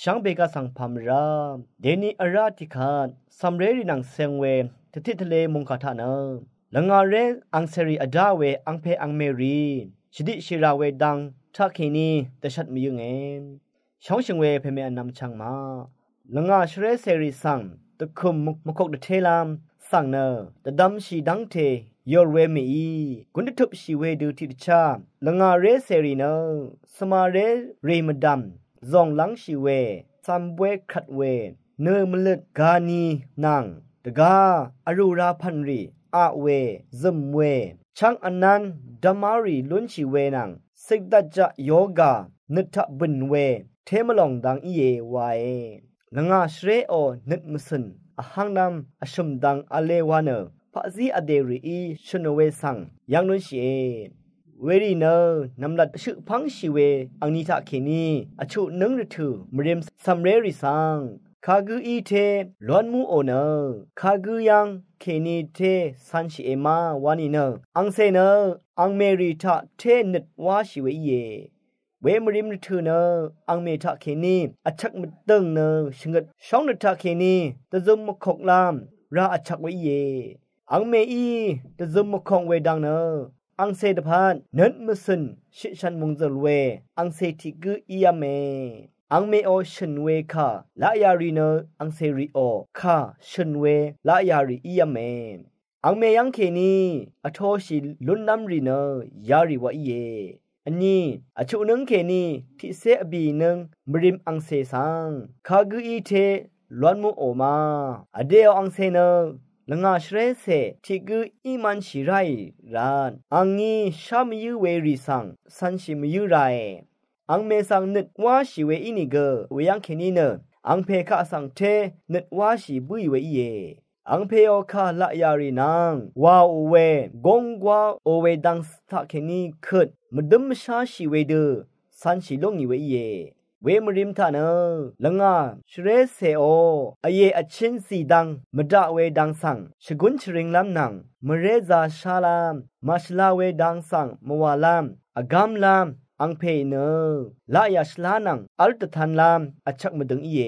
ช่างเบกาสังพามรามเดนีอาราติคานซัมเรรินังเซงเวทิทะเลมุงคาทานะละงาเรอังเซรีอดาเวอังเพอังเมรีชิดิชิราเวดังทักเคนีตะชัดมียุงเองช่องชิงเวเพเมอันนำช่างมาละงาชเรเซรีสังตะคุมมกกตะเทลามสังเนตะดำชีดังเทยอร์เวมีกุนดทุบชีเวดูทิดชาละงาเรเซรีเนสมาเรเรมดัมซองลังชีเวซัมเวคัดเวเนมลึดกานีนังตะกาอรูราพันรีอาเวซึมเวช่างอันนั้นดามารีลุนชีเวนังสิกดัจจะโยกานึทะบินเวเทมลองดังอีเยวายละงาเชรโอนึดมสึนอหังนำอชุมดังอเลวานเนพะซีอเดรีอีชนเวสังยังนุนชีเวรีเนนำลัดชุพังชีเวอังนิทะเคนีอชุนึงรถุมริมซัมเรริสังคากูอีเทลอนมูโอเนคากูยังเคนีเทซันชีเอมาวานีเนอังเซเนอังเมริทะเทนิดวาชีเวเยเวมริมรถุเนอังเมทะเคนีอชักมตึงเนชงดช่องนทะเคนีตะซุมมคกลามราอชักเวเยอังเมอีตะซุมมคงเวดังเนอังเซดพานเนินมสึนชิชันมุงจลเวอังเซติกุอียเมอังเมโอชนเวคาลายารีเนอังเซริโอคาชนเวลายารีอียเมอังเมยังเคนีอโทชิลุนนัมรีเนยาริวะอีเยอันนี้อชุนึงเคนีทิเซอบีนึงมริมอังเซซังคากุอีเทลวนมูโอมาอเดออังเซเนละงาเชรเซทิกุอีมันชิไรรานอังงี้ชามยูเวรีสังสันชิมยูไรอังเมสังนึดว่าชิเวอินิเกเวยังเคนีเนอังเพคะสังเทนึดว่าชิบุยเวเยอังเพโอคาละยารีนางวาโอเวกงกวาโอเวดังสตะเคนีคึดมดึมชาชิเวเดสันชิลงนิเวเยเวมริมทาเนละงาชเรเซโออเยอชินสีดังมดาเวดังสังชกุนชริงลำนังมเรซาชาลามมาชลาเวดังสังมวาลามอากามลามอังเพเนลายาชลานังอัลตทันลามอชักมดึงอีเย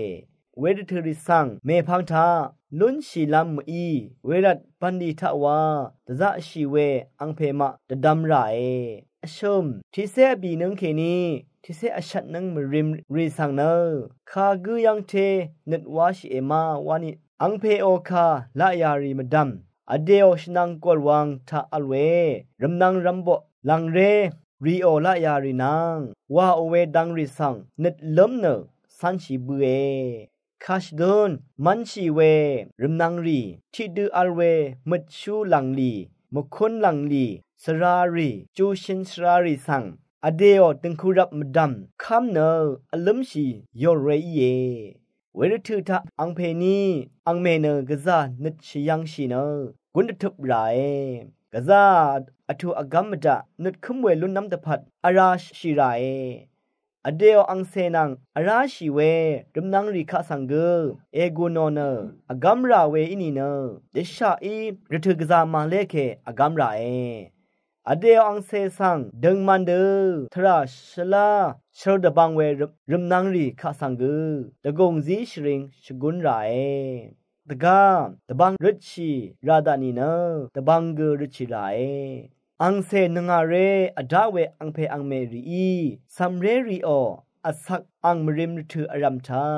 เวดเทริสังเมพังทาลุนชีลามอีเวรัดปันดิทาวาตะซะชีเวอังเพมะตะดัมไรอชมทิเซบีนึงเคนีทิเซอชัดนังมริมรีสังเนคากุยังเทนึดวาชิเอมาวานิอังเพโอคาลายารีมดัมอเดโอชนังกอลวังทาอัลเวรัมนังรัมโบลังเรรีโอลายารีนังวาโอเวดังริสังนึดล้มเนสันชิบุเอคาชดอนมันชีเวรัมนังรีทิดูอัลเวมัดชูลังลีมคุนลังลีสรารีจูชินสรารีสังอเดโอตึงคูรับมดัมคัมเนออลัมชียอเรเยเวรทุทะอังเพนีอังเมเนกะซานึดชยังชีเนกุนดทุบไรกะซาอทุอกัมมดะนึดคุมเวลุนน้ำตะพัดอาราชีไรอเดโออังเซนังอาราชีเวดัมนังรีคาสังเกเอกูโนเนอกัมราเวอินีเนเดชาอีรทุกะซามาเลเคอกัมราเออเดออังเซซังดึงมันเดทราชลาชรดบังเวรมนังรีคาสังกตะกงซีชริงชกุนไรตะกาตะบังริชีราดานีเนตะบังเกริชีไรอังเซนงาเรอดาเวอังเพอังเมรีซัมเรรีโออสักอังมริมถืออรัมทา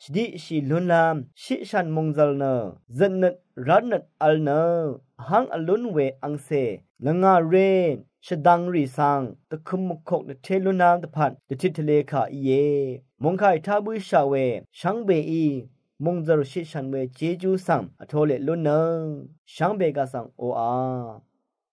ชดิชีลุนลามชิชันมงจัลเนจันนดรันนดอัลเนหังอลุนเวอังเซละงาเรนชดังรีสังตะคุมมคกเทลุนามตะพันตะทิทะเลขาอีเยมงไคทาบุชาเวชังเบอีมงจรชิชันเวเจจูสังอโทเลลุนเนชังเบกาสังโออา